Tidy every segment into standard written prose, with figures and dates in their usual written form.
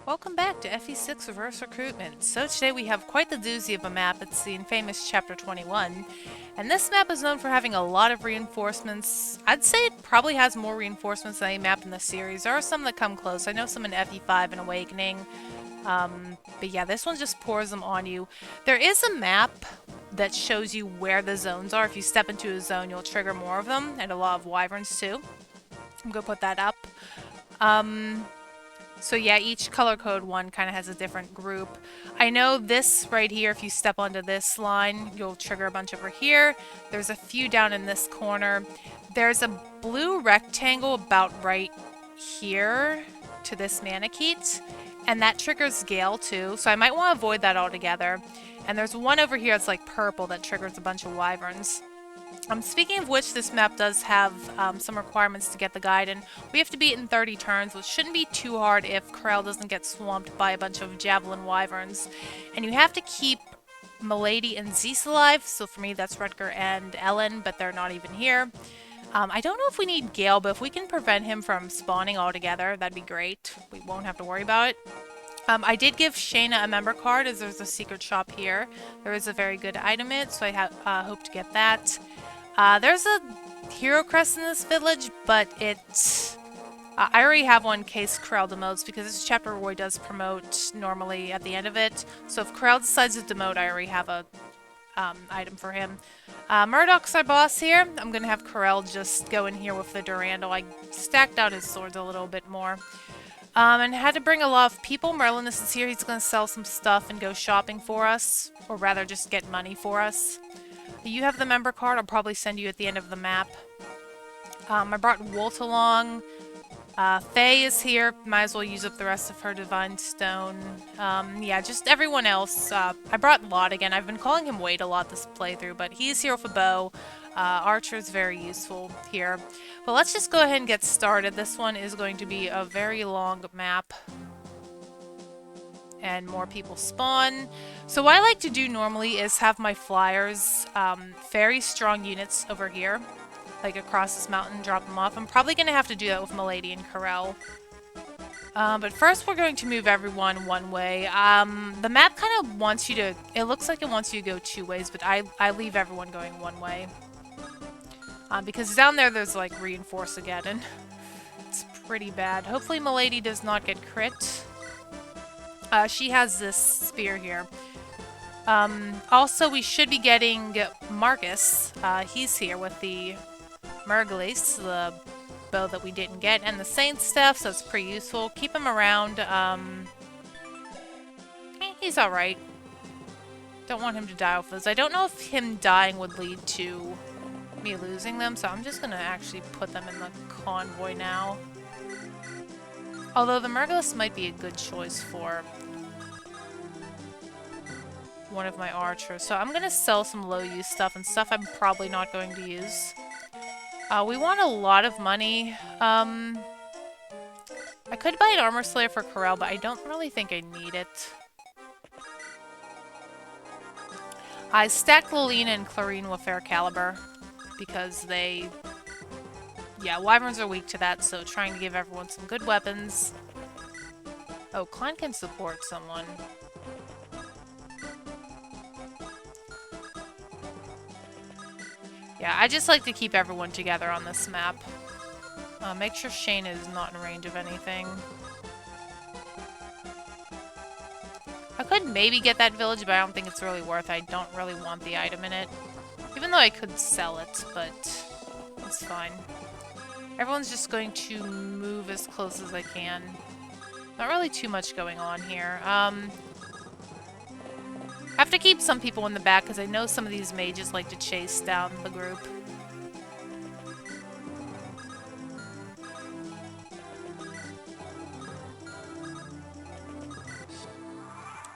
Welcome back to FE6 Reverse Recruitment. So today we have quite the doozy of a map. It's the infamous Chapter 21. And this map is known for having a lot of reinforcements. I'd say it probably has more reinforcements than any map in the series. There are some that come close. I know some in FE5 and Awakening. But yeah, this one just pours them on you. There is a map that shows you where the zones are. If you step into a zone, you'll trigger more of them, and a lot of wyverns too. I'm gonna put that up. So yeah, each color code one kind of has a different group. I know this right here, if you step onto this line, you'll trigger a bunch over here. There's a few down in this corner. There's a blue rectangle about right here to this Manikeet, and that triggers Gale too, so I might want to avoid that altogether. And there's one over here that's like purple that triggers a bunch of wyverns. Speaking of which, this map does have some requirements to get the gaiden. We have to beat it in 30 turns, which shouldn't be too hard if Karel doesn't get swamped by a bunch of javelin wyverns. And you have to keep Milady and Zeus alive, so for me that's Rutger and Ellen, but they're not even here. I don't know if we need Gale, but if we can prevent him from spawning altogether, that'd be great. We won't have to worry about it. I did give Shayna a member card, as there's a secret shop here. There is a very good item in it, so I hope to get that. There's a hero crest in this village, but it's... I already have one in case Karel demotes, because this is a chapter where he does promote normally at the end of it. So if Karel decides to demote, I already have a item for him. Murdoch's our boss here. I'm going to have Karel just go in here with the Durandal. I stacked out his swords a little bit more. And had to bring a lot of people. Merlinus is here. He's going to sell some stuff and go shopping for us. Or rather, just get money for us. You have the member card. I'll probably send you at the end of the map. I brought Wolt along. Faye is here. Might as well use up the rest of her Divine Stone. Yeah, just everyone else. I brought Lot again. I've been calling him Wade a lot this playthrough, but he's here with a bow. Archer is very useful here. But let's just go ahead and get started. This one is going to be a very long map. And more people spawn. So what I like to do normally is have my flyers, very strong units over here. Like across this mountain, drop them off. I'm probably going to have to do that with Milady and Karel. But first we're going to move everyone one way. The map kind of wants you to... It looks like it wants you to go two ways, but I leave everyone going one way. Because down there's like reinforce again, and it's pretty bad. Hopefully Milady does not get crit. She has this spear here. Also, we should be getting Marcus. He's here with the Merglis, the bow that we didn't get, and the Saint stuff, so it's pretty useful. Keep him around. He's alright. Don't want him to die with us. I don't know if him dying would lead to me losing them, so I'm just gonna actually put them in the convoy now. Although the Merglis might be a good choice for one of my archers. So I'm gonna sell some low-use stuff and stuff I'm probably not going to use. We want a lot of money. I could buy an armor slayer for Karel, but I don't really think I need it. I stacked Lilina and Clarine with Fair Caliber because they... Yeah, wyverns are weak to that, so trying to give everyone some good weapons. Oh, Klein can support someone. Yeah, I just like to keep everyone together on this map. Make sure Shane is not in range of anything. I could maybe get that village, but I don't think it's really worth it. I don't really want the item in it. Even though I could sell it, but it's fine. Everyone's just going to move as close as they can. Not really too much going on here. I have to keep some people in the back because I know some of these mages like to chase down the group.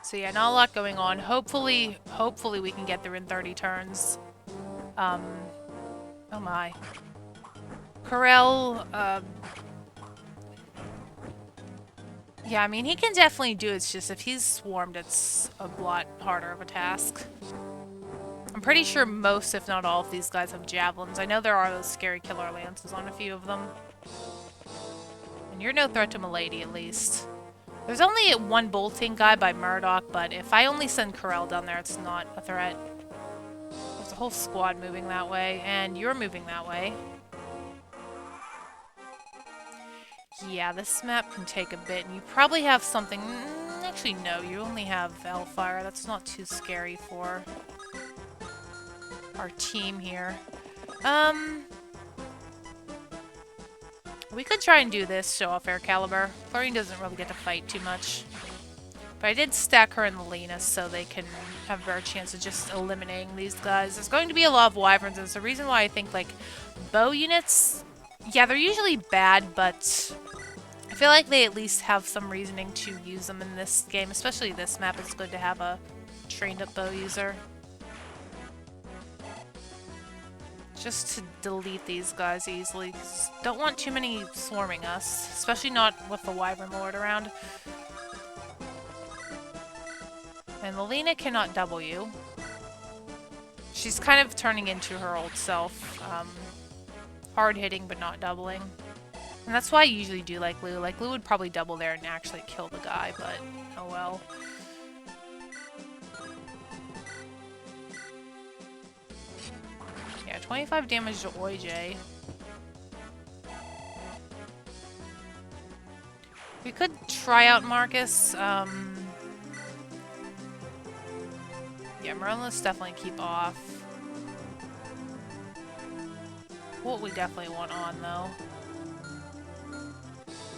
So yeah, not a lot going on. Hopefully we can get through in 30 turns. Oh my. Karel, yeah, I mean, he can definitely do it. It's just if he's swarmed, it's a lot harder of a task. I'm pretty sure most, if not all, of these guys have javelins. I know there are those scary killer lances on a few of them. And you're no threat to Milady, at least. There's only one bolting guy by Murdoch, but if I only send Karel down there, it's not a threat. There's a whole squad moving that way, and you're moving that way. Yeah, this map can take a bit, and you probably have something... actually, no, you only have Hellfire. That's not too scary for our team here. We could try and do this, show off Air Caliber. Chlorine doesn't really get to fight too much. But I did stack her in the Lena so they can have a better chance of just eliminating these guys. There's going to be a lot of Wyverns, and it's the reason why I think, like, bow units... yeah, they're usually bad, but I feel like they at least have some reasoning to use them in this game. Especially this map, it's good to have a trained-up bow user. Just to delete these guys easily. Don't want too many swarming us, especially not with the Wyvern Lord around. And Lelena cannot double you. She's kind of turning into her old self. Hard hitting, but not doubling. And that's why I usually do like Lou. Like, Lou would probably double there and actually kill the guy, but oh well. Yeah, 25 damage to OJ. We could try out Marcus. Yeah, Merlin, let's definitely keep off. What we definitely want on, though.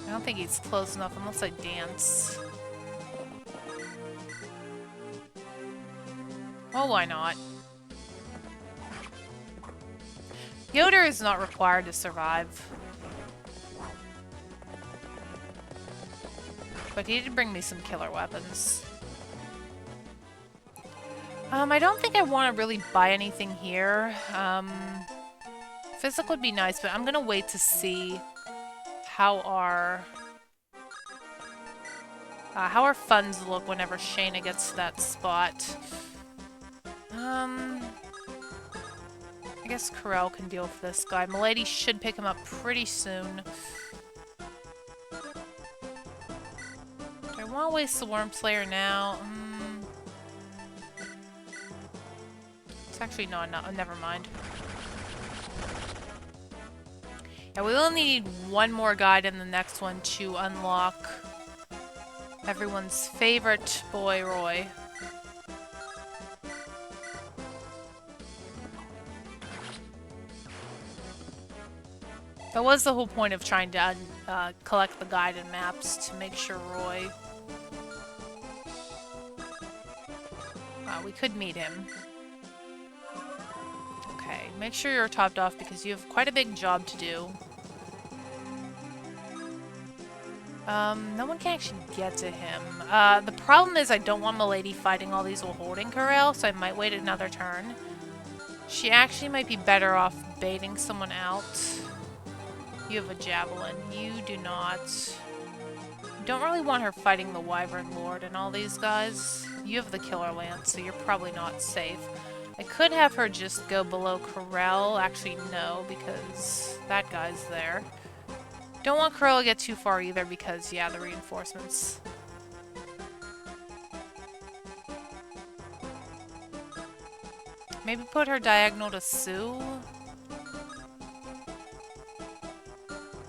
I don't think he's close enough unless I dance. Well, why not? Yoder is not required to survive. But he did bring me some killer weapons. I don't think I want to really buy anything here. Physical would be nice, but I'm gonna wait to see how our funds look whenever Shayna gets to that spot. I guess Karel can deal with this guy. Milady should pick him up pretty soon. Do I want to waste the Worm Slayer now? It's actually not. Never mind. Yeah, we only need one more guide in the next one to unlock everyone's favorite boy, Roy. That was the whole point of trying to collect the guided maps, to make sure Roy... we could meet him. Okay, make sure you're topped off because you have quite a big job to do. No one can actually get to him. The problem is I don't want Milady fighting all these while holding Karel, so I might wait another turn. She actually might be better off baiting someone out. You have a Javelin. You do not. You don't really want her fighting the Wyvern Lord and all these guys. You have the Killer Lance, so you're probably not safe. I could have her just go below Karel. Actually, no, because that guy's there. Don't want Karel to get too far either because, yeah, the reinforcements. Maybe put her diagonal to Sue?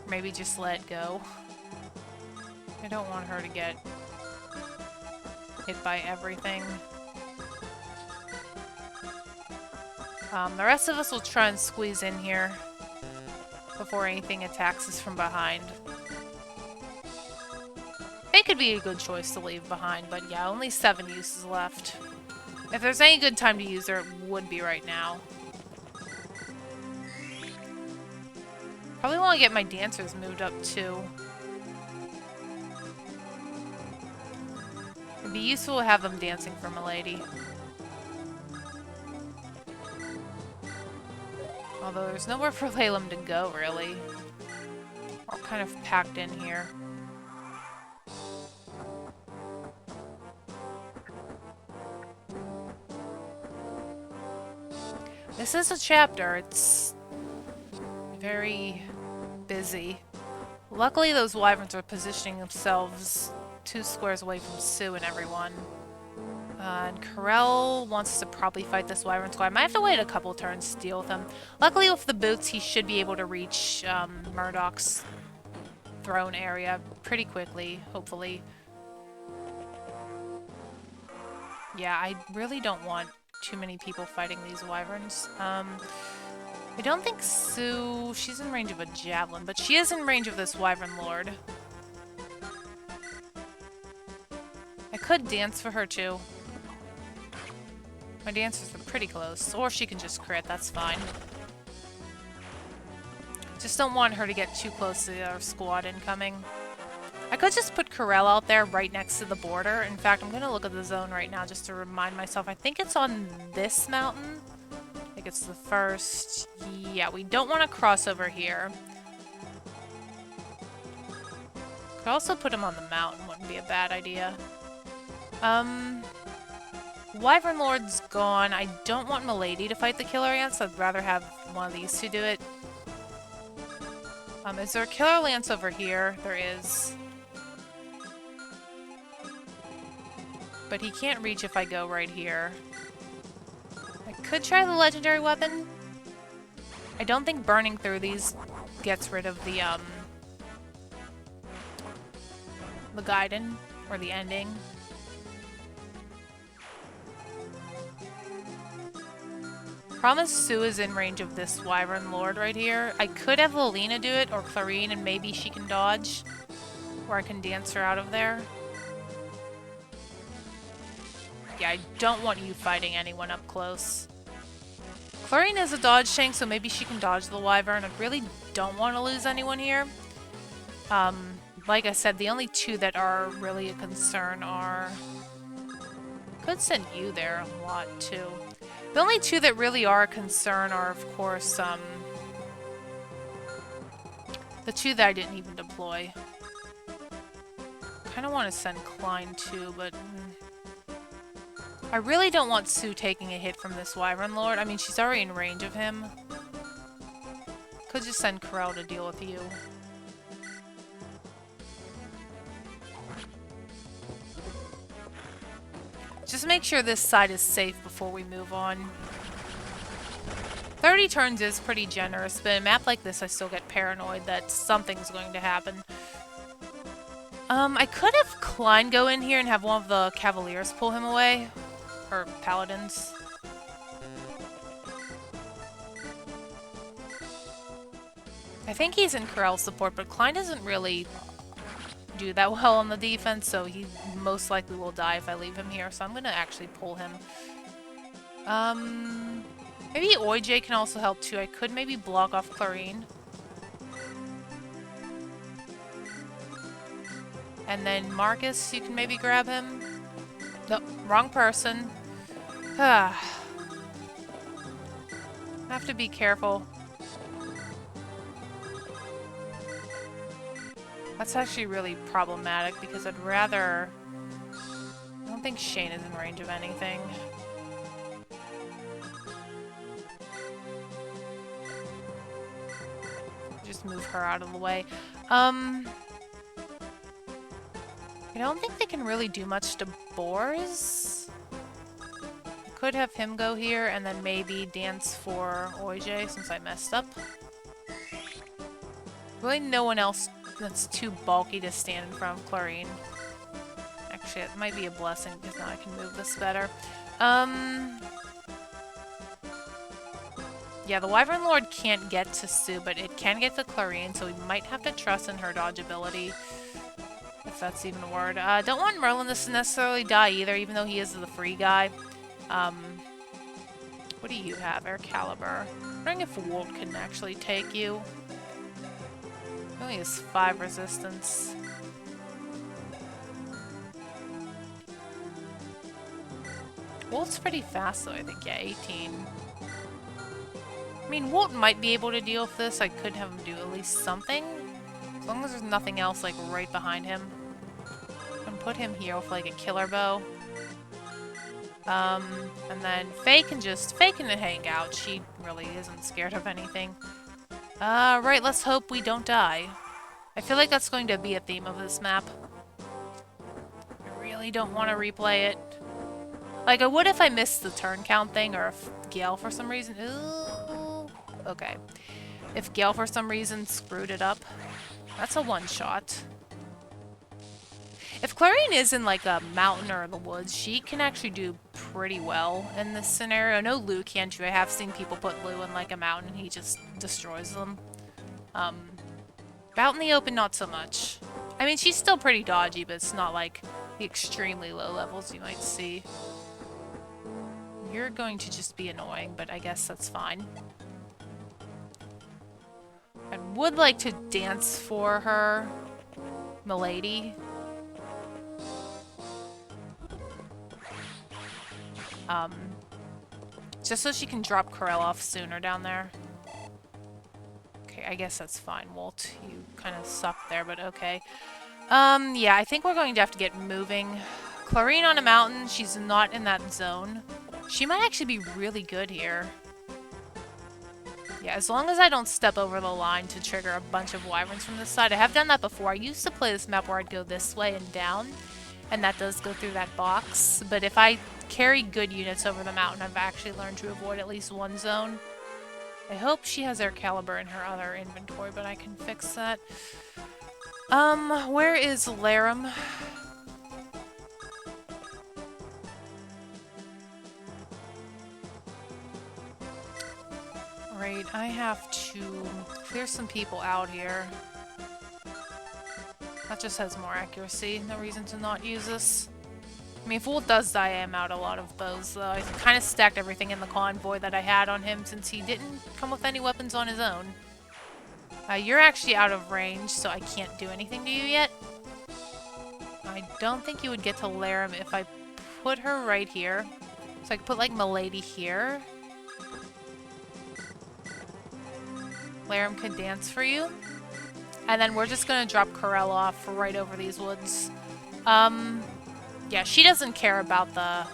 Maybe just let go. I don't want her to get hit by everything. The rest of us will try and squeeze in here before anything attacks us from behind. It could be a good choice to leave behind, but yeah, only 7 uses left. If there's any good time to use her, it would be right now. Probably want to get my dancers moved up too. It'd be useful to have them dancing for Milady. Although there's nowhere for Lalem to go, really. We're all kind of packed in here. This is a chapter. It's very busy. A Luckily, those wyverns are positioning themselves 2 squares away from Sue and everyone. And Karel wants to probably fight this wyvern squad. I might have to wait a couple turns to deal with him. Luckily, with the boots, he should be able to reach Murdoch's throne area pretty quickly, hopefully. Yeah, I really don't want too many people fighting these wyverns. I don't think Sue... She's in range of a javelin, but she is in range of this wyvern lord. I could dance for her, too. My dancers are pretty close. Or she can just crit, that's fine. Just don't want her to get too close to our squad incoming. I could just put Karel out there right next to the border. In fact, I'm going to look at the zone right now just to remind myself. I think it's on this mountain. I think it's the first. Yeah, we don't want to cross over here. Could also put him on the mountain. Wouldn't be a bad idea. Wyvern Lord's gone. I don't want Milady to fight the Killer Lance. I'd rather have one of these two do it. Is there a Killer Lance over here? There is. But he can't reach if I go right here. I could try the legendary weapon. I don't think burning through these gets rid of the gaiden, or the ending. Promise Sue is in range of this Wyvern Lord right here. I could have Lilina do it, or Clarine, and maybe she can dodge. Or I can dance her out of there. Yeah, I don't want you fighting anyone up close. Clarine is a dodge tank, so maybe she can dodge the Wyvern. I really don't want to lose anyone here. Like I said, the only two that are really a concern are... Could send you there a lot, too. The only two that really are a concern are, of course, the two that I didn't even deploy. Kind of want to send Klein, too, but... I really don't want Sue taking a hit from this Wyvern Lord. I mean, she's already in range of him. Could just send Karel to deal with you. Just make sure this side is safe before we move on. 30 turns is pretty generous, but in a map like this, I still get paranoid that something's going to happen. I could have Klein go in here and have one of the Cavaliers pull him away. Or Paladins. I think he's in Karel's support, but Klein doesn't really do that well on the defense, so he most likely will die if I leave him here, so I'm gonna actually pull him. Maybe OJ can also help too. I could maybe block off Clarine. And then Marcus, you can maybe grab him. Nope, wrong person. I have to be careful. That's actually really problematic because I'd rather... I don't think Shane is in range of anything. Just move her out of the way. I don't think they can really do much to Boars. I could have him go here and then maybe dance for OJ since I messed up. Really no one else that's too bulky to stand in front of Clarine. Actually, it might be a blessing because now I can move this better. Yeah, the Wyvern Lord can't get to Sue, but it can get to Clarine, so we might have to trust in her dodge ability. If that's even a word. Don't want Merlin to necessarily die either, even though he is the free guy. What do you have? Air Caliber. I'm wondering if Wolt can actually take you. He only has 5 resistance. Wolt's pretty fast though, I think. Yeah, 18. I mean, Wolt might be able to deal with this. I could have him do at least something. As long as there's nothing else, like, right behind him. And put him here with, like, a killer bow. And then Faye can hang out. She really isn't scared of anything. Right, let's hope we don't die. I feel like that's going to be a theme of this map. I really don't want to replay it. Like, I would if I missed the turn count thing, or if Gale for some reason... Ooh, okay. If Gale for some reason screwed it up. That's a one-shot. If Clarine is in, like, a mountain or the woods, she can actually do pretty well in this scenario. I know Lou can too. I have seen people put Lou in, like, a mountain. He just destroys them. Out in the open, not so much. I mean, she's still pretty dodgy, but it's not, like, the extremely low levels you might see. You're going to just be annoying, but I guess that's fine. I would like to dance for her, milady. Just so she can drop Karel off sooner down there. Okay, I guess that's fine. Walt, you kind of suck there, but okay. Yeah, I think we're going to have to get moving. Clarine on a mountain, she's not in that zone. She might actually be really good here. Yeah, as long as I don't step over the line to trigger a bunch of wyverns from this side. I have done that before. I used to play this map where I'd go this way and down, and that does go through that box. But if I carry good units over the mountain, I've actually learned to avoid at least one zone. I hope she has Air Caliber in her other inventory, but I can fix that. Where is Laram? Right, I have to clear some people out here. That just has more accuracy. No reason to not use this. I mean, if Walt does die, I am out a lot of bows, though. I kind of stacked everything in the convoy that I had on him since he didn't come with any weapons on his own. You're actually out of range, so I can't do anything to you yet. I don't think you would get to Laram if I put her right here. So I could put, like, Milady here. Laram could dance for you. And then we're just gonna drop Karel off right over these woods. Yeah, she doesn't care about the...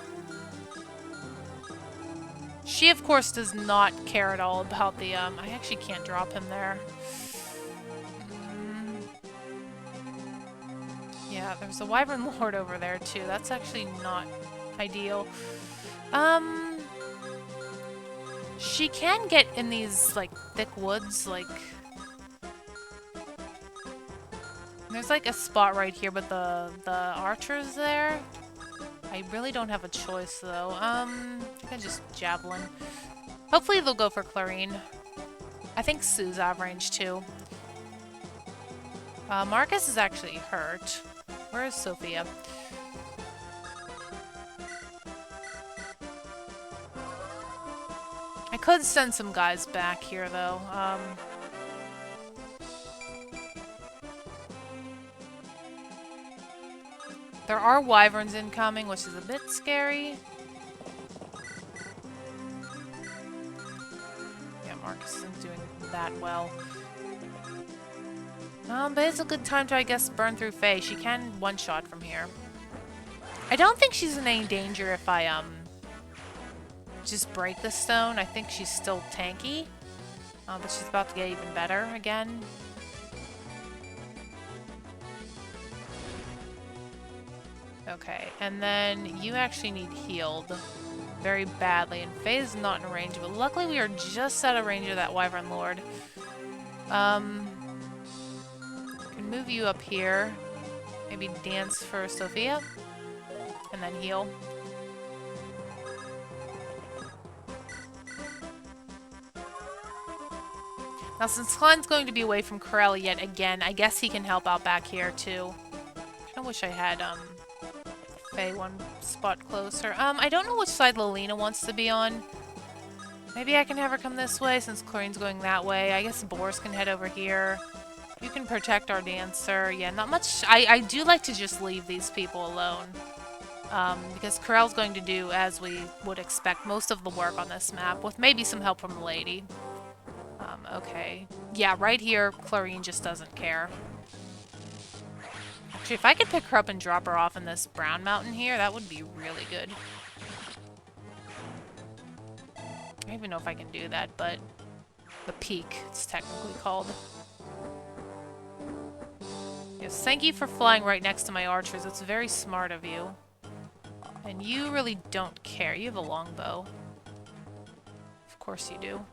She, of course, does not care at all about the, I actually can't drop him there. Yeah, there's a Wyvern Lord over there, too. That's actually not ideal. She can get in these, like, thick woods, like... There's, like, a spot right here, but the archer's there. I really don't have a choice, though. I think I just javelin. Hopefully they'll go for Clarine. I think Sue's out of range, too. Marcus is actually hurt. Where is Sophia? I could send some guys back here, though. There are wyverns incoming, which is a bit scary. Yeah, Marcus isn't doing that well. But it's a good time to, I guess, burn through Faye. She can one-shot from here. I don't think she's in any danger if I, just break the stone. I think she's still tanky. But she's about to get even better again. Okay, and then you actually need healed very badly, and Faye is not in range, but luckily we are just out of range of that Wyvern Lord. Can move you up here, maybe dance for Sophia, and then heal. Now since Klein's going to be away from Karel yet again, I guess he can help out back here too. I kinda wish I had, Faye one spot closer. I don't know which side Lilina wants to be on. Maybe I can have her come this way since Clarine's going that way. I guess Boris can head over here. You can protect our dancer. Yeah, not much. I do like to just leave these people alone. Because Karel's going to do, as we would expect, most of the work on this map, with maybe some help from the lady. Okay. Yeah, right here, Clarine just doesn't care. Actually, if I could pick her up and drop her off in this brown mountain here, that would be really good. I don't even know if I can do that, but... The peak, it's technically called. Yes, thank you for flying right next to my archers. It's very smart of you. And you really don't care. You have a longbow. Of course you do.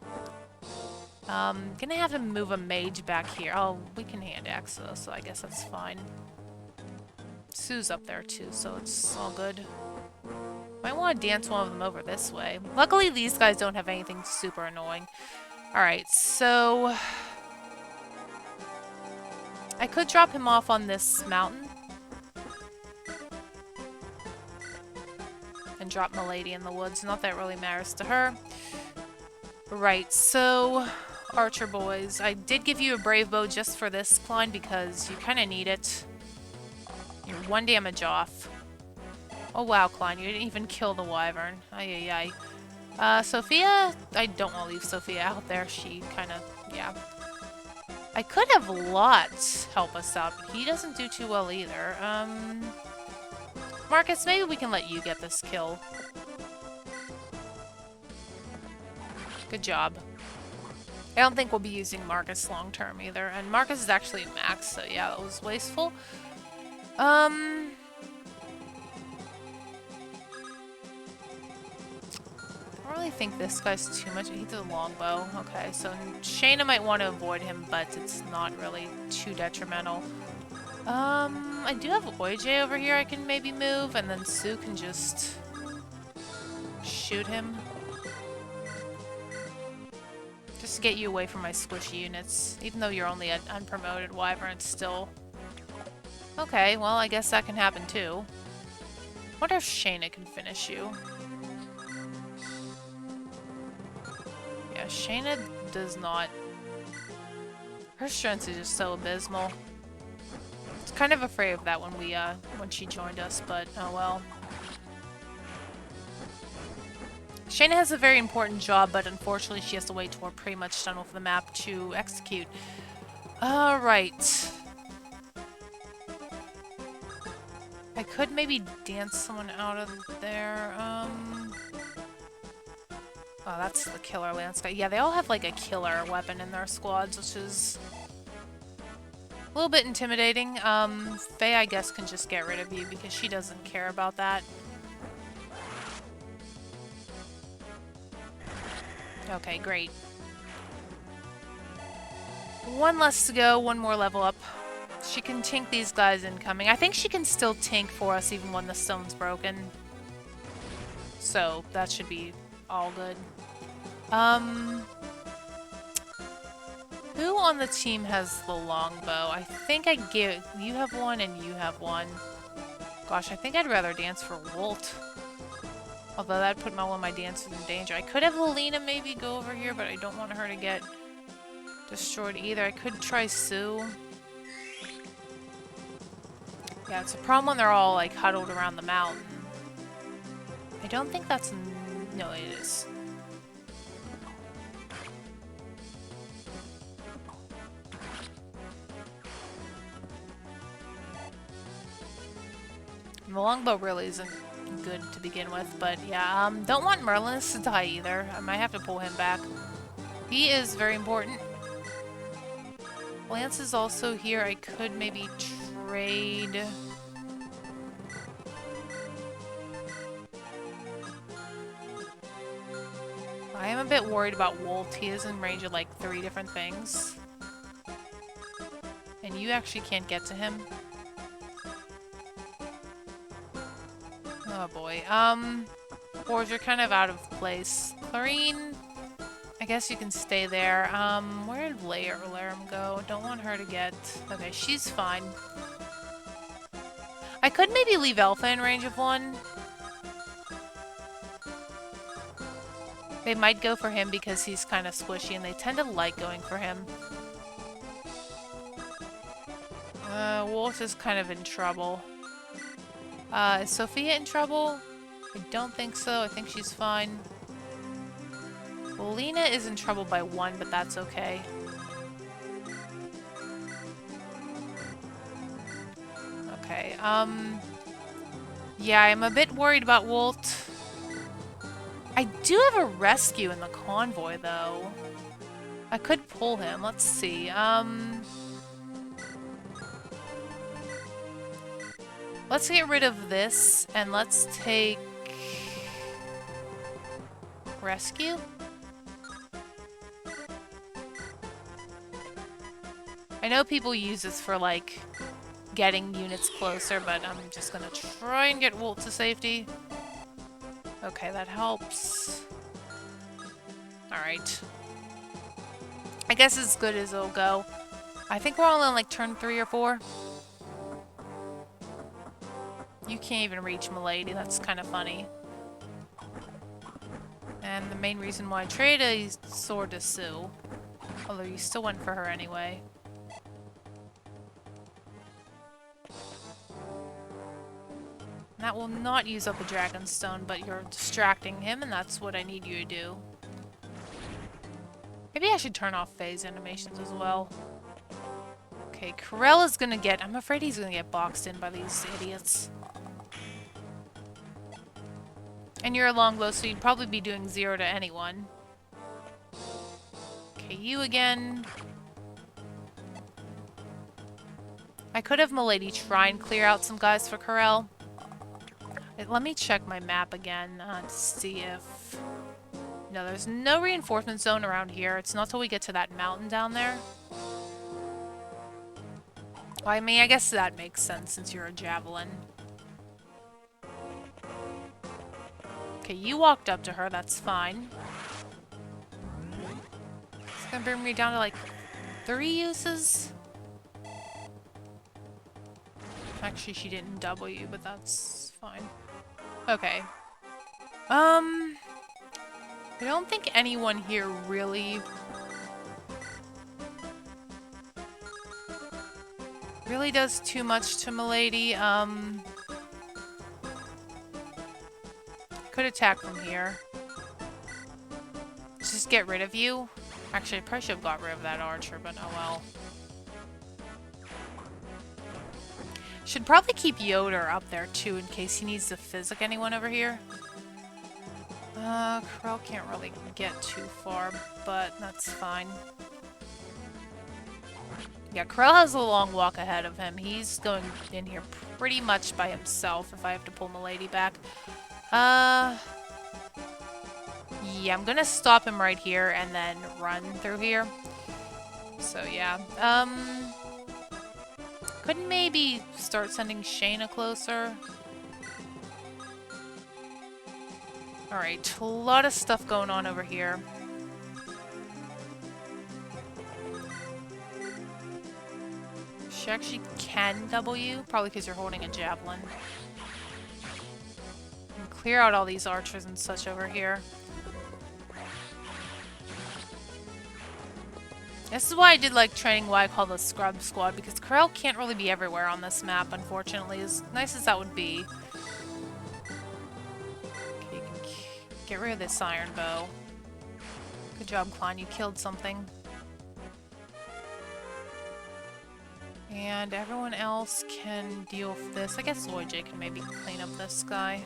Gonna have to move a mage back here. Oh, we can hand axe though, so I guess that's fine. Sue's up there too, so it's all good. Might want to dance one of them over this way. Luckily, these guys don't have anything super annoying. Alright, so... I could drop him off on this mountain. And drop Milady in the woods. Not that it really matters to her. Right, so... Archer boys. I did give you a brave bow just for this climb because you kind of need it. You're 1 damage off. Oh wow, Klein, you didn't even kill the wyvern. Ay ay ay. Sophia? I don't want to leave Sophia out there. She kind of, yeah. I could have Lot help us out, but he doesn't do too well either. Marcus, maybe we can let you get this kill. Good job. I don't think we'll be using Marcus long term either. And Marcus is actually max, so yeah, that was wasteful. I don't really think this guy's too much. He does a longbow. Okay, so Shayna might want to avoid him, but it's not really too detrimental. I do have OJ over here I can maybe move, and then Sue can just shoot him. Just to get you away from my squishy units. Even though you're only an unpromoted wyvern, it's still... Okay, well, I guess that can happen too. Wonder if Shayna can finish you. Yeah, Shayna does not... Her strength is just so abysmal. I was kind of afraid of that when she joined us, but oh well. Shayna has a very important job, but unfortunately she has to wait till we're pretty much done with the map to execute. Alright. I could maybe dance someone out of there. Oh, that's the killer lance guy. Yeah, they all have like a killer weapon in their squads, which is a little bit intimidating. Faye, I guess, can just get rid of you because she doesn't care about that. Okay, great. One less to go, one more level up. She can tink these guys incoming. I think she can still tink for us even when the stone's broken. So, that should be all good. Who on the team has the longbow? I think I give... You have one and you have one. Gosh, I think I'd rather dance for Wolt. Although that'd put one of my dancers in danger. I could have Lelina maybe go over here, but I don't want her to get destroyed either. I could try Sue. Yeah, it's a problem when they're all, like, huddled around the mountain. I don't think that's... No, it is. The longbow really isn't good to begin with, but yeah, don't want Merlinus to die either. I might have to pull him back. He is very important. Lance is also here. I could maybe trade... I am a bit worried about Wolt. He is in range of like 3 different things. And you actually can't get to him. Oh boy. Boars, you're kind of out of place. Clarine, I guess you can stay there. Where did Laram go? Don't want her to get... Okay, she's fine. I could maybe leave Alpha in range of 1. They might go for him because he's kind of squishy, and they tend to like going for him. Wolf is kind of in trouble. Is Sophia in trouble? I don't think so. I think she's fine. Lena is in trouble by 1, but that's okay. Okay, yeah, I'm a bit worried about Wolt. I do have a rescue in the convoy, though. I could pull him. Let's see. Let's get rid of this, and let's take... Rescue? I know people use this for, like, getting units closer, but I'm just gonna try and get Wolt to safety. Okay, that helps. Alright. I guess as good as it'll go. I think we're only on, like, turn 3 or 4. You can't even reach Milady, that's kind of funny. And the main reason why I traded a sword to Sue. Although you still went for her anyway. That will not use up a Dragonstone, but you're distracting him, and that's what I need you to do. Maybe I should turn off phase animations as well. Okay, Karel is gonna get... I'm afraid he's gonna get boxed in by these idiots. And you're a longbow, so you'd probably be doing 0 to anyone. Okay, you again. I could have Milady try and clear out some guys for Karel. Let me check my map again to see if... No, there's no reinforcement zone around here. It's not till we get to that mountain down there. Well, I mean, I guess that makes sense since you're a javelin. Okay, you walked up to her. That's fine. It's gonna bring me down to, like, 3 uses? Actually, she didn't double you, but that's fine. Okay. I don't think anyone here really does too much to Milady. Could attack from here. Just get rid of you. Actually, I probably should have got rid of that archer, but oh well. Should probably keep Yoder up there too in case he needs to physic anyone over here. Karel can't really get too far, but that's fine. Yeah, Karel has a long walk ahead of him. He's going in here pretty much by himself if I have to pull Milady back. Yeah, I'm gonna stop him right here and then run through here. So yeah, could maybe start sending Shayna closer. Alright, a lot of stuff going on over here. She actually can double you, probably because you're holding a javelin. And clear out all these archers and such over here. This is why I did like training why I call the Scrub Squad, because Karel can't really be everywhere on this map, unfortunately, as nice as that would be. Okay, you can get rid of this iron bow. Good job, Klein, you killed something. And everyone else can deal with this. I guess Lloyd J can maybe clean up this guy.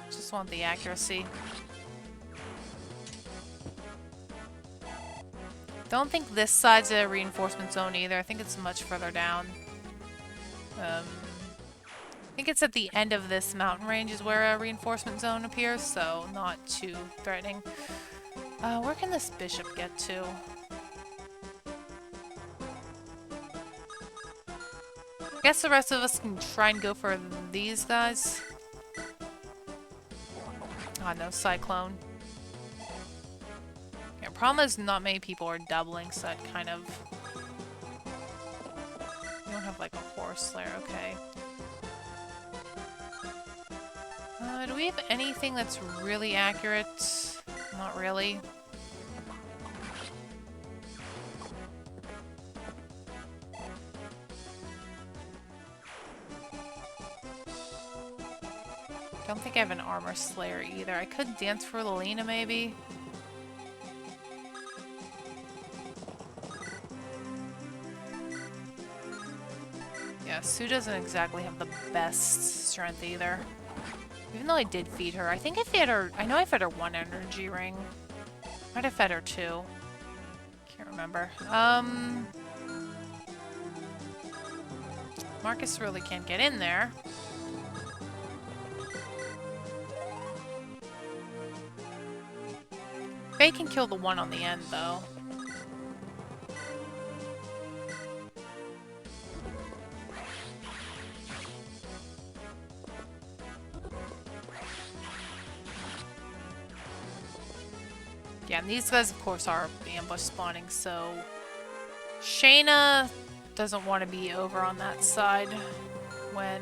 Just want the accuracy. Don't think this side's a reinforcement zone either. I think it's much further down. I think it's at the end of this mountain range is where a reinforcement zone appears, so not too threatening. Where can this bishop get to? I guess the rest of us can try and go for these guys. Ah, no, Cyclone. Yeah, problem is not many people are doubling, so that kind of... You don't have like a horse slayer, okay. Do we have anything that's really accurate? Not really. Don't think I have an armor slayer either. I could dance for Lelina maybe. Yeah, Sue doesn't exactly have the best strength either. Even though I did feed her. I think I fed her... I know I fed her 1 energy ring. Might have fed her 2. Can't remember. Marcus really can't get in there. Faye can kill the one on the end, though. Yeah, and these guys, of course, are ambush spawning, so Shayna doesn't want to be over on that side when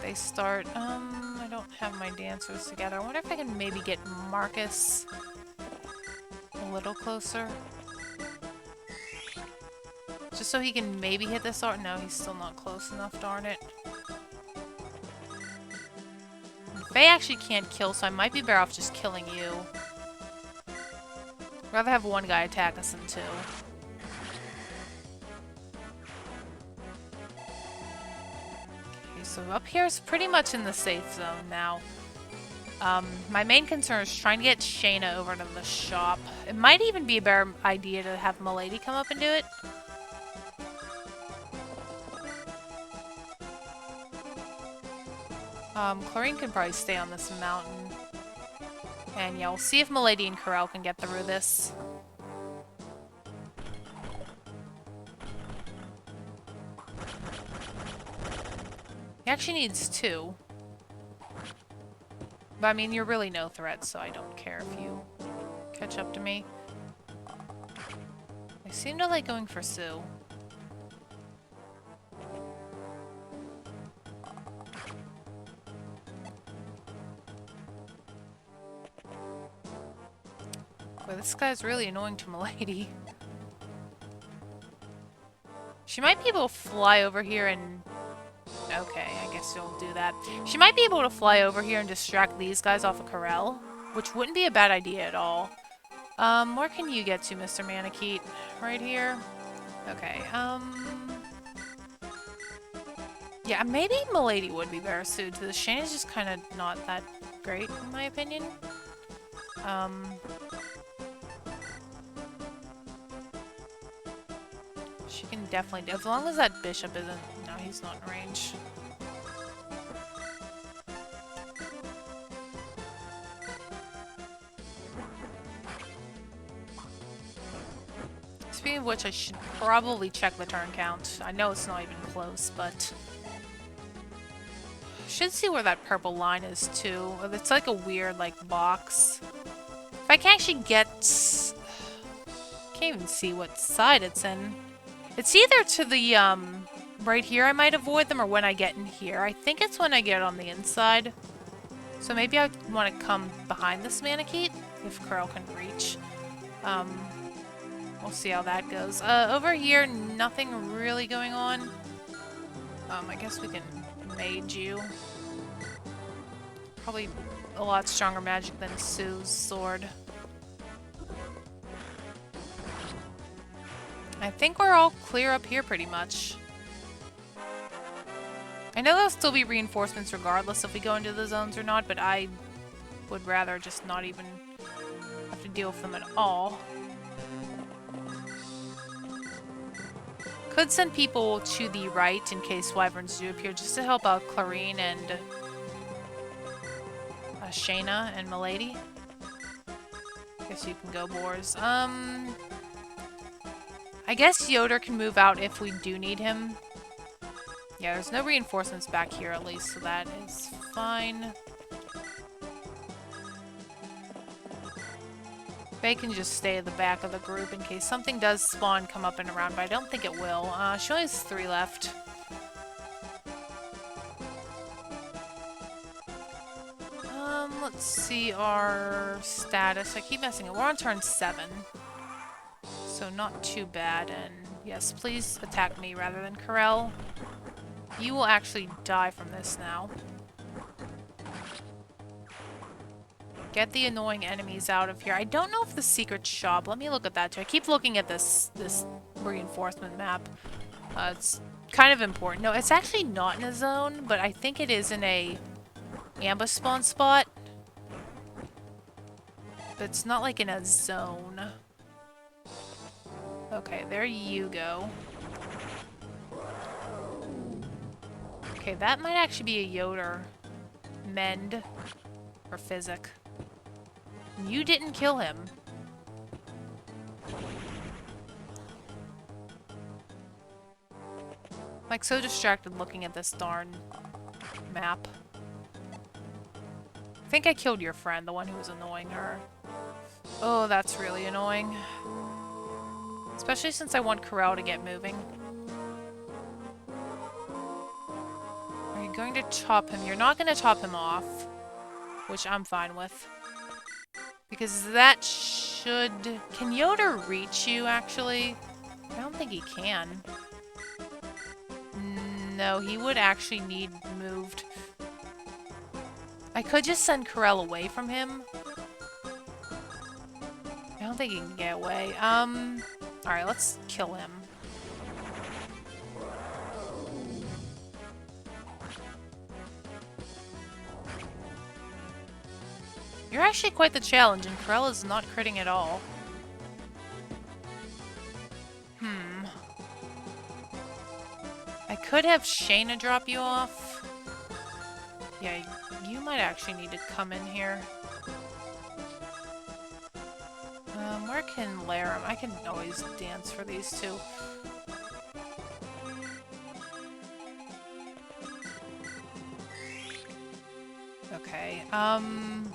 they start. I don't have my dancers together. I wonder if I can maybe get Marcus a little closer. Just so he can maybe hit this art. No, he's still not close enough, darn it. Faye actually can't kill, so I might be better off just killing you. I'd rather have one guy attack us than two. Okay, so up here is pretty much in the safe zone now. My main concern is trying to get Shayna over to the shop. It might even be a better idea to have Milady come up and do it. Clarine can probably stay on this mountain. And yeah, we'll see if Milady and Karel can get through this. He actually needs two. But I mean, you're really no threat, so I don't care if you catch up to me. I seem to like going for Sue. Boy, this guy's really annoying to Milady. She might be able to fly over here and... Okay, I guess you'll do that. She might be able to fly over here and distract these guys off of Karel, which wouldn't be a bad idea at all. Where can you get to, Mr. Manakete? Right here? Okay, yeah, maybe Milady would be better suited to this. Shayna's just kind of not that great, in my opinion. She can definitely do, as long as that bishop isn't... No, he's not in range. Speaking of which, I should probably check the turn count. I know it's not even close, but... Should see where that purple line is, too. It's like a weird, like, box. If I can actually get... Can't even see what side it's in. It's either to the, right here I might avoid them, or when I get in here. I think it's when I get on the inside. So maybe I want to come behind this Manakete, if Karel can reach. We'll see how that goes. Over here, nothing really going on. I guess we can mage you. Probably a lot stronger magic than Sue's sword. I think we're all clear up here pretty much. I know there'll still be reinforcements regardless if we go into the zones or not, but I would rather just not even have to deal with them at all. Could send people to the right in case wyverns do appear, just to help out Clarine and Shayna and Milady. Guess you can go, boars. I guess Yoder can move out if we do need him. Yeah, there's no reinforcements back here at least, so that is fine. Faye can just stay at the back of the group in case something does spawn come up and around, but I don't think it will. She only has 3 left. Let's see our status. I keep messing it. We're on turn 7. So not too bad, and yes, please attack me rather than Karel. You will actually die from this now. Get the annoying enemies out of here. I don't know if the secret shop... Let me look at that too. I keep looking at this reinforcement map. It's kind of important. No, it's actually not in a zone, but I think it is in a ambush spawn spot. But it's not like in a zone. Okay, there you go. Okay, that might actually be a Yoder. Mend. Or Physic. You didn't kill him. I'm like so distracted looking at this darn map. I think I killed your friend, the one who was annoying her. Oh, that's really annoying. Especially since I want Karel to get moving. Are you going to chop him? You're not going to chop him off. Which I'm fine with. Because that should... Can Yoder reach you, actually? I don't think he can. No, he would actually need moved. I could just send Karel away from him. I don't think he can get away. Alright, let's kill him. You're actually quite the challenge, and Karel is not critting at all. I could have Shayna drop you off. Yeah, you might actually need to come in here. Where can Laram? I can always dance for these two. Okay, I'm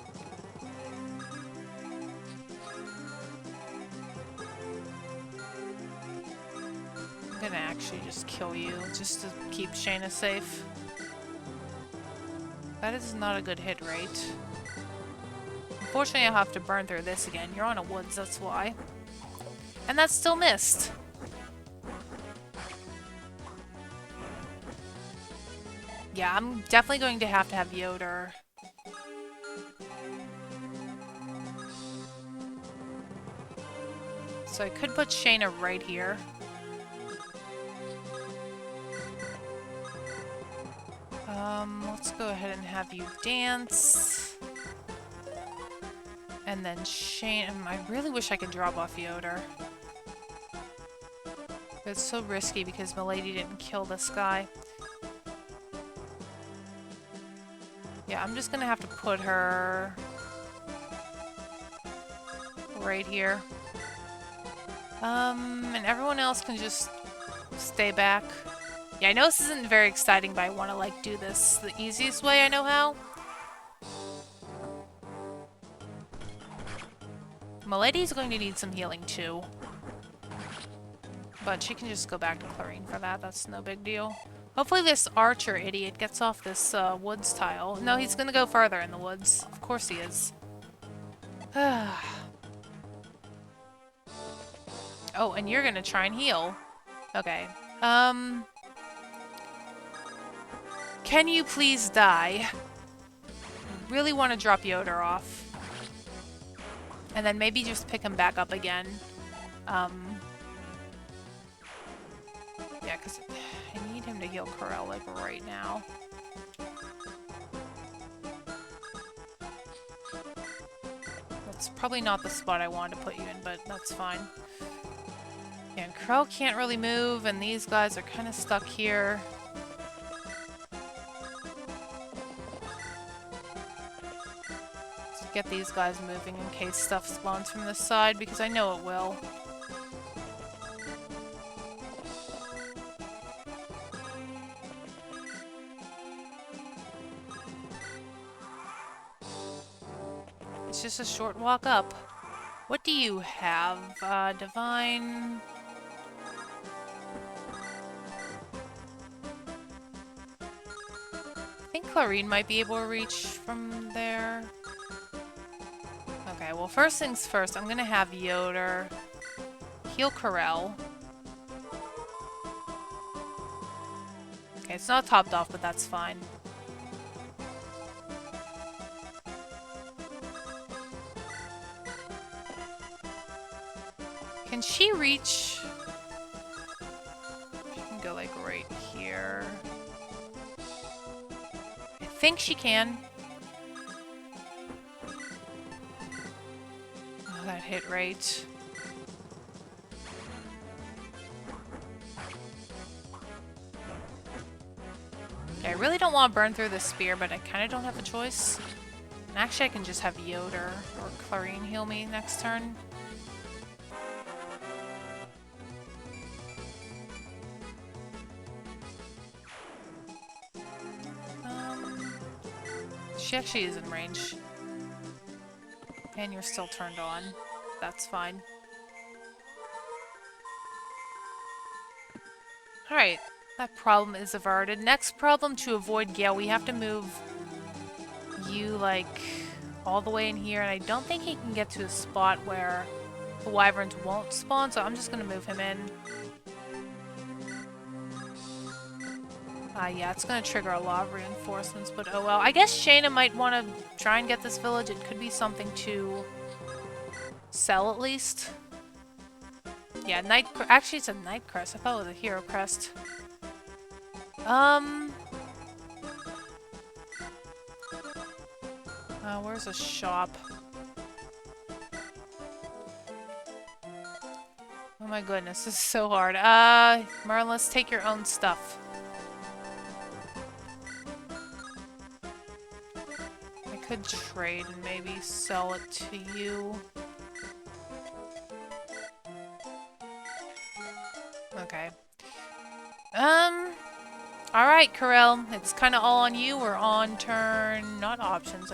gonna actually just kill you, just to keep Shayna safe. That is not a good hit rate. Unfortunately, I'll have to burn through this again. You're on a woods, that's why. And that's still missed. Yeah, I'm definitely going to have Yoder. So I could put Shayna right here. Let's go ahead and have you dance. And then Shayna... I really wish I could drop off Yoder. But it's so risky because Milady didn't kill this guy. Yeah, I'm just gonna have to put her... right here. And everyone else can just stay back. Yeah, I know this isn't very exciting, but I want to, like, do this the easiest way I know how. Milady's going to need some healing, too. But she can just go back to Clarine for that. That's no big deal. Hopefully this archer idiot gets off this woods tile. No, he's going to go farther in the woods. Of course he is. Oh, and you're going to try and heal. Okay. Can you please die? I really want to drop Yoder off. And then maybe just pick him back up again. Yeah, because I need him to heal Karel, like, right now. That's probably not the spot I wanted to put you in, but that's fine. Yeah, and Karel can't really move, and these guys are kind of stuck here. Get these guys moving in case stuff spawns from this side, because I know it will. It's just a short walk up. What do you have? Divine... I think Clarine might be able to reach from there. Okay, well, first things first, I'm gonna have Yoder heal Karel. Okay, it's not topped off, but that's fine. Can she reach? She can go, like, right here. I think she can. That hit rate. Okay, I really don't want to burn through the spear, but I kind of don't have a choice. And actually, I can just have Yoder or Clarine heal me next turn. She actually is in range. And you're still turned on. That's fine. Alright, that problem is averted. Next problem, to avoid Gale, we have to move you, like, all the way in here. And I don't think he can get to a spot where the wyverns won't spawn, so I'm just going to move him in. Yeah, it's going to trigger a lot of reinforcements, but oh well. I guess Shayna might want to try and get this village. It could be something to sell, at least. Yeah, actually, it's a Night Crest. I thought it was a Hero Crest. Where's a shop? Oh my goodness, this is so hard. Merlin, let's take your own stuff. I could trade and maybe sell it to you. Okay. Alright, Karel. It's kind of all on you. We're on turn... not options.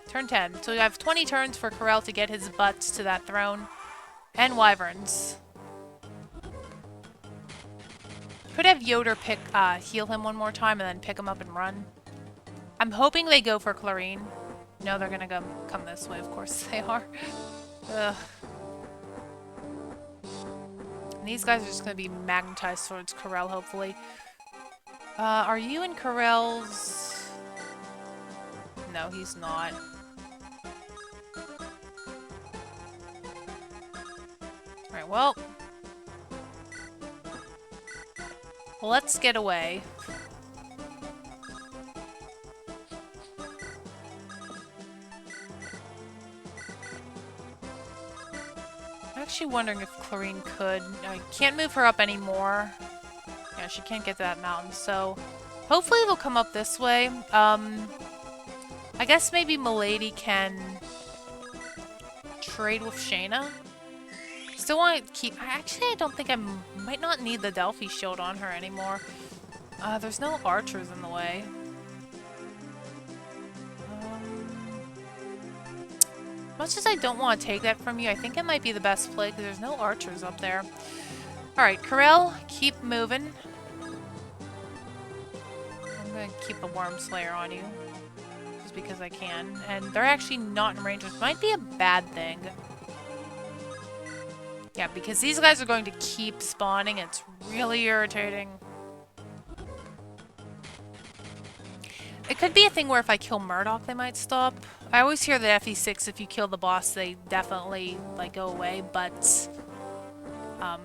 Turn 10. So we have 20 turns for Karel to get his butts to that throne. And wyverns. Could have Yoder heal him one more time and then pick him up and run. I'm hoping they go for Clarine. No, they're gonna come this way. Of course they are. Ugh. And these guys are just gonna be magnetized towards Karel, hopefully. Are you in Karel's... No, he's not. Alright, well... let's get away. I'm actually wondering if Clarine could... I can't move her up anymore. Yeah, she can't get to that mountain, so... hopefully they'll come up this way. I guess maybe Milady can... trade with Shayna? Still want to keep... actually, I don't think I might not need the Delphi shield on her anymore. There's no archers in the way. Much as I don't want to take that from you, I think it might be the best play because there's no archers up there. Alright, Karel, keep moving. I'm going to keep the Worm Slayer on you. Just because I can. And they're actually not in range, which might be a bad thing. Yeah, because these guys are going to keep spawning. It's really irritating. It could be a thing where if I kill Murdoch, they might stop. I always hear that FE6, if you kill the boss, they definitely, like, go away, but... I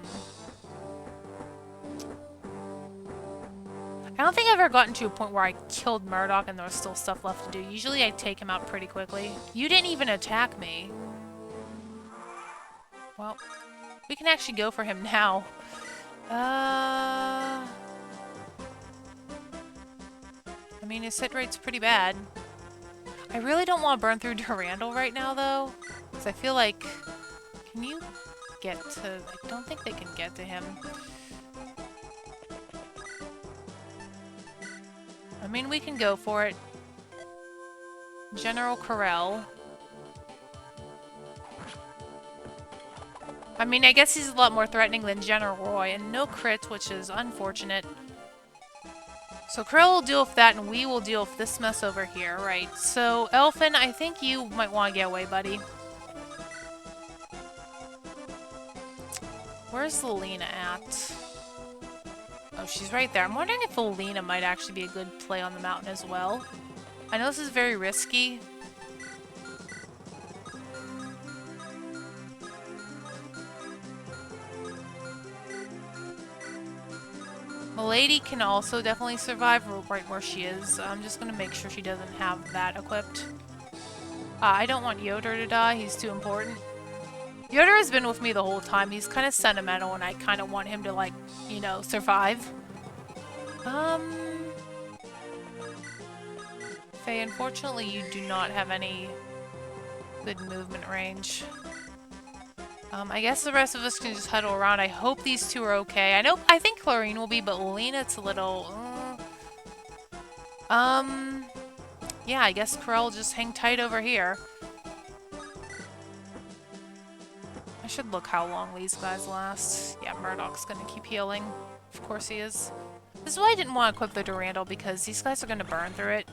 don't think I've ever gotten to a point where I killed Murdoch and there was still stuff left to do. Usually I take him out pretty quickly. You didn't even attack me. Well, we can actually go for him now. I mean, his hit rate's pretty bad. I really don't want to burn through Durandal right now, though. Because I feel like... can you get to... I don't think they can get to him. I mean, we can go for it. General Karel. I mean, I guess he's a lot more threatening than General Roy, and no crit, which is unfortunate. So Karel will deal with that, and we will deal with this mess over here, right? So, Elfin, I think you might want to get away, buddy. Where's Lelina at? Oh, she's right there. I'm wondering if Lelina might actually be a good play on the mountain as well. I know this is very risky. Milady can also definitely survive right where she is. I'm just going to make sure she doesn't have that equipped. I don't want Yoder to die. He's too important. Yoder has been with me the whole time. He's kind of sentimental, and I kind of want him to, like, you know, survive. Faye, unfortunately, you do not have any good movement range. I guess the rest of us can just huddle around. I hope these two are okay. I think Chlorine will be, but Lena, it's a little... yeah, I guess Karel will just hang tight over here. I should look how long these guys last. Yeah, Murdoch's gonna keep healing. Of course he is. This is why I didn't want to equip the Durandal, because these guys are gonna burn through it.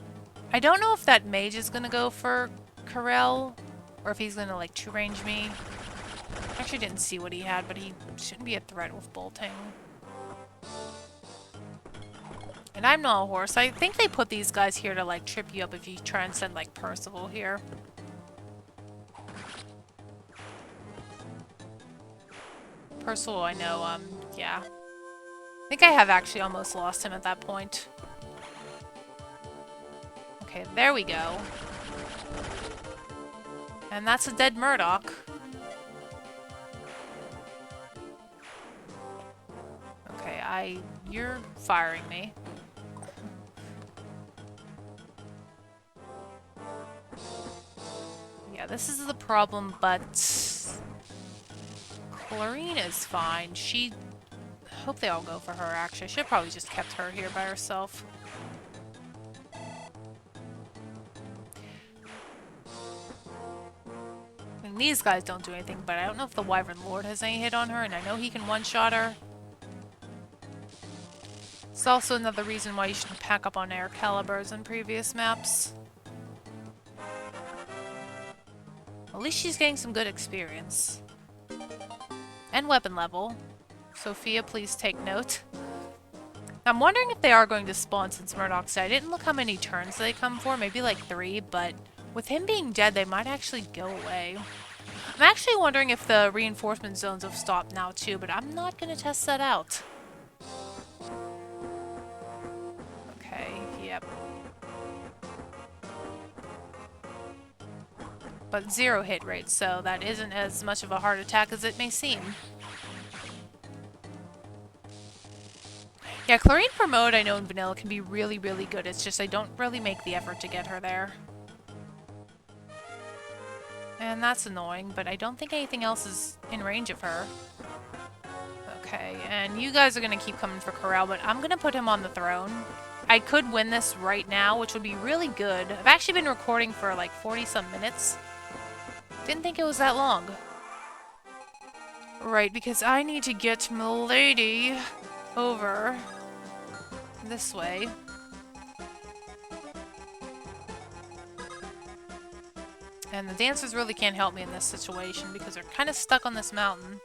I don't know if that mage is gonna go for Karel, or if he's gonna, like, two-range me. I actually didn't see what he had, but he shouldn't be a threat with bolting. And I'm not a horse. I think they put these guys here to, like, trip you up if you try and send, like, Percival here. Percival, I know, yeah. I think I have actually almost lost him at that point. Okay, there we go. And that's a dead Murdoch. Okay, you're firing me. Yeah, this is the problem, but Chlorine is fine. I hope they all go for her, actually. I should have probably just kept her here by herself. I mean, these guys don't do anything, but I don't know if the Wyvern Lord has any hit on her, and I know he can one-shot her. It's also another reason why you should pack up on air calibers in previous maps. At least she's getting some good experience. And weapon level. Sophia, please take note. I'm wondering if they are going to spawn since Murdoch's dead. I didn't look how many turns they come for, maybe like 3, but with him being dead, they might actually go away. I'm actually wondering if the reinforcement zones have stopped now too, but I'm not going to test that out. Okay, yep. But 0 hit rate, so that isn't as much of a heart attack as it may seem. Yeah, Chlorine for mode I know in vanilla can be really, really good. It's just I don't really make the effort to get her there. And that's annoying, but I don't think anything else is in range of her. Okay, and you guys are going to keep coming for Karel, but I'm going to put him on the throne. I could win this right now, which would be really good. I've actually been recording for like 40-some minutes. Didn't think it was that long. Right, because I need to get Milady over this way. And the dancers really can't help me in this situation because they're kind of stuck on this mountain.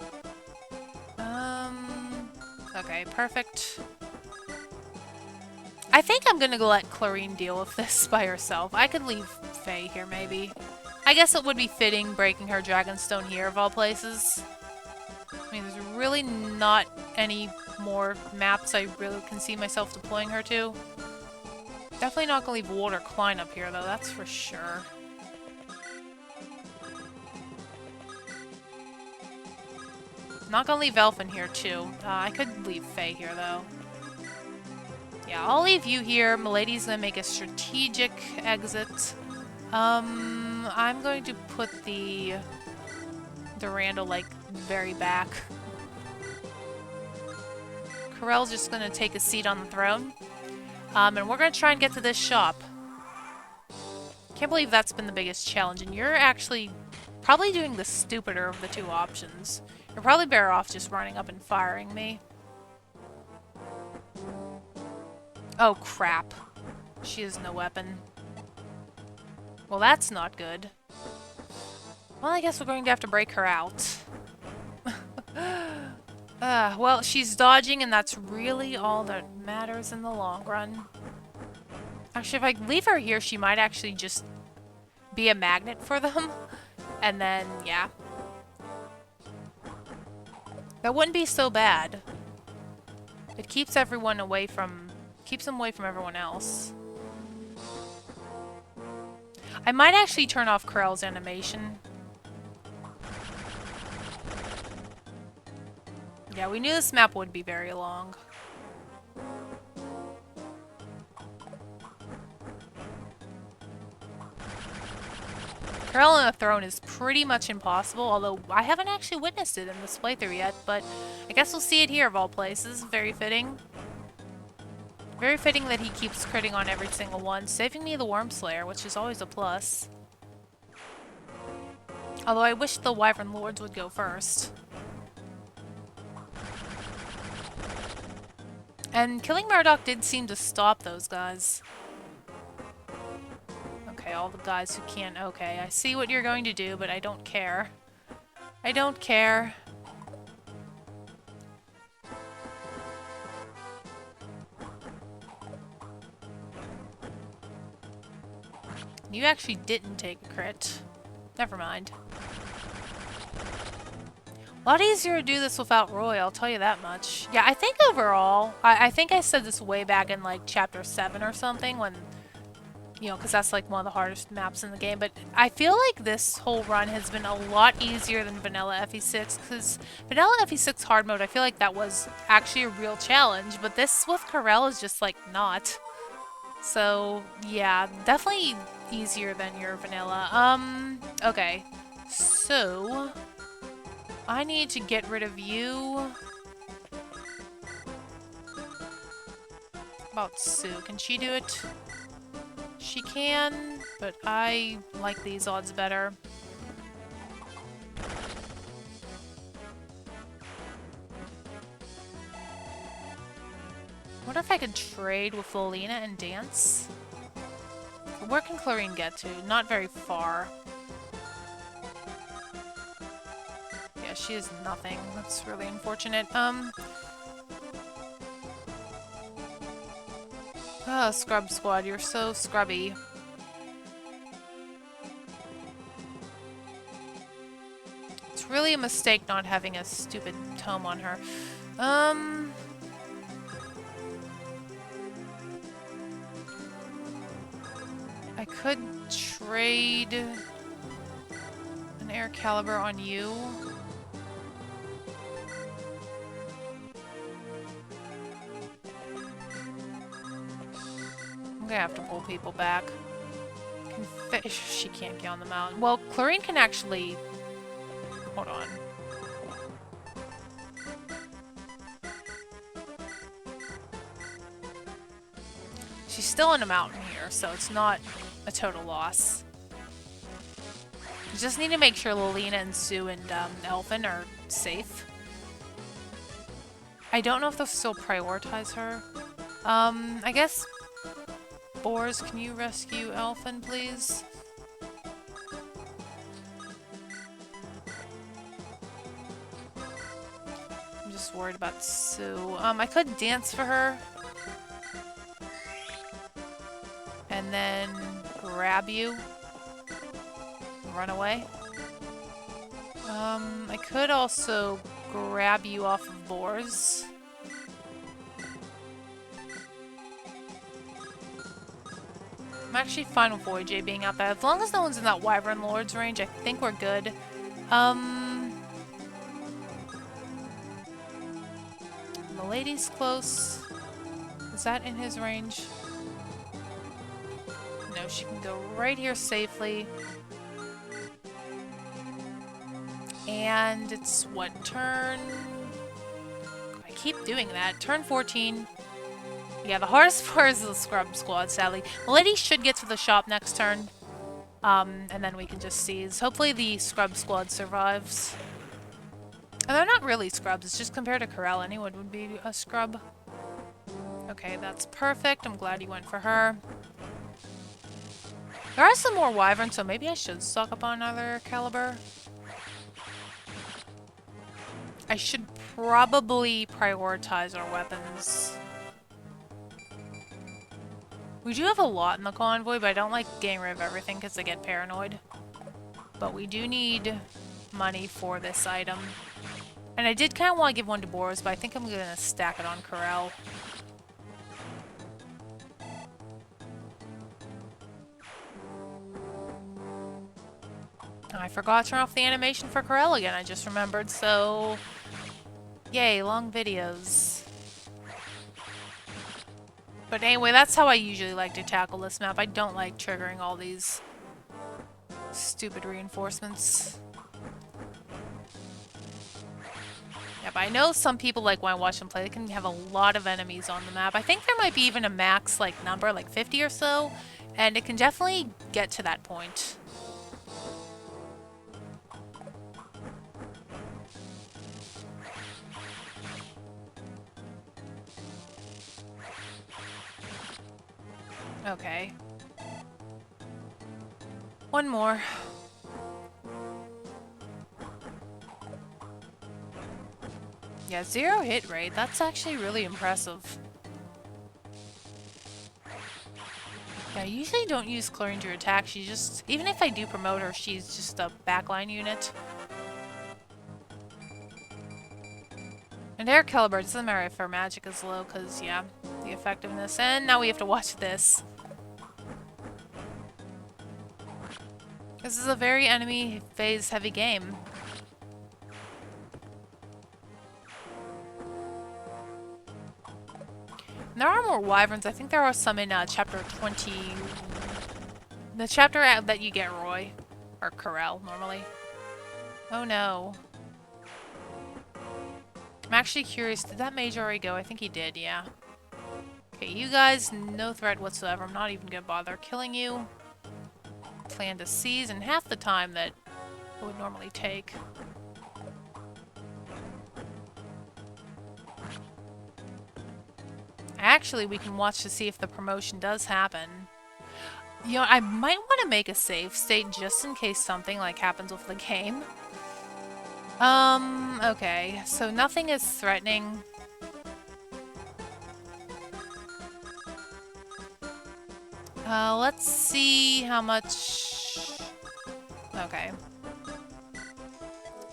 Okay, perfect. I think I'm gonna let Chlorine deal with this by herself. I could leave Faye here, maybe. I guess it would be fitting breaking her Dragonstone here, of all places. I mean, there's really not any more maps I really can see myself deploying her to. Definitely not gonna leave Walter Klein up here, though, that's for sure. Not gonna leave Elf in here, too. I could leave Faye here, though. Yeah, I'll leave you here. Milady's gonna make a strategic exit. I'm going to put the Durandal, like, very back. Karel's just gonna take a seat on the throne. And we're gonna try and get to this shop. Can't believe that's been the biggest challenge, and you're actually probably doing the stupider of the two options. You're probably better off just running up and firing me. Oh, crap. She has no weapon. Well, that's not good. Well, I guess we're going to have to break her out. Well, she's dodging, and that's really all that matters in the long run. Actually, if I leave her here, she might actually just be a magnet for them. And then, yeah. That wouldn't be so bad. It keeps everyone away from... keeps them away from everyone else. I might actually turn off Karel's animation. Yeah, we knew this map would be very long. Karel on a throne is pretty much impossible, although I haven't actually witnessed it in this playthrough yet, but I guess we'll see it here of all places. Very fitting. Very fitting that he keeps critting on every single one, saving me the Worm Slayer, which is always a plus. Although I wish the Wyvern Lords would go first. And killing Murdoch did seem to stop those guys. Okay, all the guys who can't... Okay, I see what you're going to do, but I don't care. I don't care. You actually didn't take a crit. Never mind. A lot easier to do this without Roy, I'll tell you that much. Yeah, I think overall, I think I said this way back in like chapter 7 or something when, you know, because that's like one of the hardest maps in the game, but I feel like this whole run has been a lot easier than vanilla FE6, because vanilla FE6 hard mode, I feel like that was actually a real challenge, but this with Karel is just like not. So, yeah, definitely easier than your vanilla. Okay. So, I need to get rid of you. About Sue. Can she do it? She can, but I like these odds better. I wonder if I could trade with Lolina and dance? Where can Clarine get to? Not very far. Yeah, she is nothing. That's really unfortunate. Oh, Scrub Squad, you're so scrubby. It's really a mistake not having a stupid tome on her. I could trade an Air Caliber on you. I'm gonna have to pull people back. She can't get on the mountain. Well, Clarine can actually... Hold on. She's still in a mountain here, so it's not a total loss. You just need to make sure Lolina and Sue and Elfin are safe. I don't know if they'll still prioritize her. I guess... Boars, can you rescue Elfin, please? I'm just worried about Sue. I could dance for her. And then grab you. And run away. I could also grab you off of Boars. I'm actually fine with Void J being out there. As long as no one's in that Wyvern Lord's range, I think we're good. Milady's close. Is that in his range? No, she can go right here safely. And it's what, turn... I keep doing that. Turn 14. Yeah, the hardest part is the Scrub Squad, sadly. Milady should get to the shop next turn. And then we can just seize. Hopefully the Scrub Squad survives. And they're not really scrubs, it's just compared to Karel, anyone would be a scrub. Okay, that's perfect. I'm glad you went for her. There are some more wyverns, so maybe I should stock up on another caliber. I should probably prioritize our weapons. We do have a lot in the convoy, but I don't like getting rid of everything because I get paranoid. But we do need money for this item. And I did kind of want to give one to Boris, but I think I'm going to stack it on Karel. I forgot to turn off the animation for Karel again, I just remembered, so... Yay, long videos. But anyway, that's how I usually like to tackle this map. I don't like triggering all these Stupid reinforcements. Yeah, but I know some people, like, when I watch them play, they can have a lot of enemies on the map. I think there might be even a max, like, number, like 50 or so, and it can definitely get to that point. Okay. One more. Yeah, 0 hit rate. That's actually really impressive. Yeah, I usually don't use Chlorine to attack. She just... Even if I do promote her, she's just a backline unit. And Air Caliber, it doesn't matter if her magic is low, because, yeah, the effectiveness. And now we have to watch this. This is a very enemy phase heavy game. And there are more wyverns. I think there are some in chapter 20. The chapter that you get Roy. Or Karel, normally. Oh no. I'm actually curious, did that mage already go? I think he did, yeah. Okay, you guys, no threat whatsoever. I'm not even gonna bother killing you. Plan to seize in half the time that it would normally take. Actually, we can watch to see if the promotion does happen. You know, I might want to make a save state just in case something like happens with the game. Okay, so nothing is threatening. Let's see how much... Okay.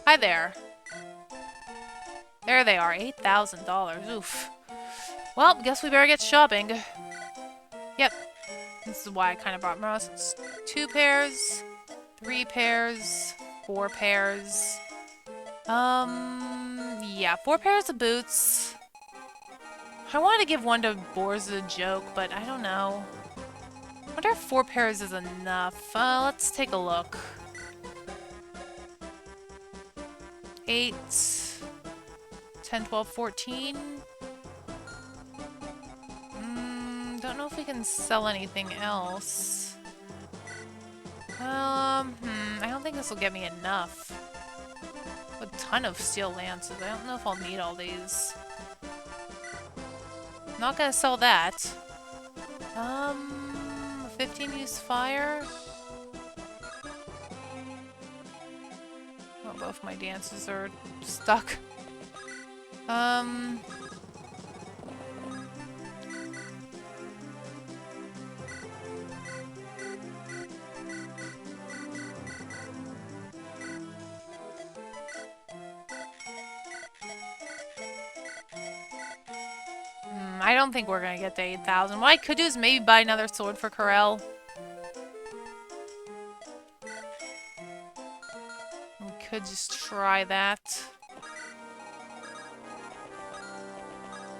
Hi there. There they are, $8,000. Oof. Well, guess we better get shopping. Yep. This is why I kind of brought most. It's 2 pairs, 3 pairs, 4 pairs. Yeah, 4 pairs of boots. I wanted to give one to Boar's a joke, but I don't know. I wonder if 4 pairs is enough. Let's take a look. 8, 10, 12, 14. Don't know if we can sell anything else. I don't think this will get me enough. A ton of steel lances. I don't know if I'll need all these. Not gonna sell that. 15 use fire. Oh, both my dances are stuck. I don't think we're gonna get to 8,000. What I could do is maybe buy another sword for Karel. We could just try that.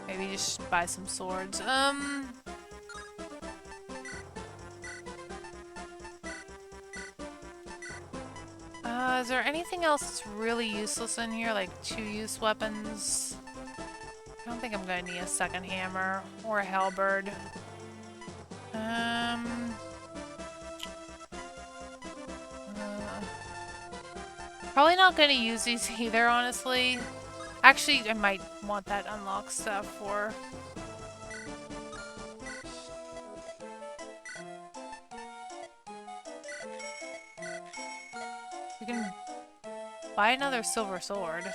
Maybe just buy some swords. Is there anything else that's really useless in here? Like 2-use weapons? I don't think I'm gonna need a second hammer or a halberd. Probably not gonna use these either, honestly. Actually, I might want that unlock stuff for... We can buy another silver sword.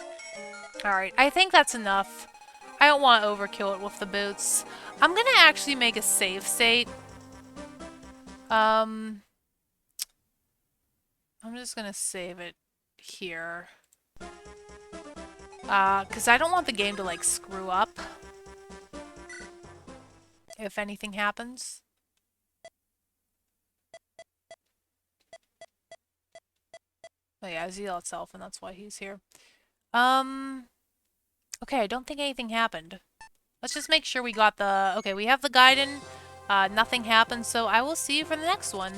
Alright, I think that's enough. I don't want to overkill it with the boots. I'm gonna actually make a save state. I'm just gonna save it here. Because I don't want the game to, like, screw up. If anything happens. Oh yeah, Zeal itself, and that's why he's here. Okay, I don't think anything happened. Let's just make sure we got the... Okay, we have the gaiden. Nothing happened, so I will see you for the next one.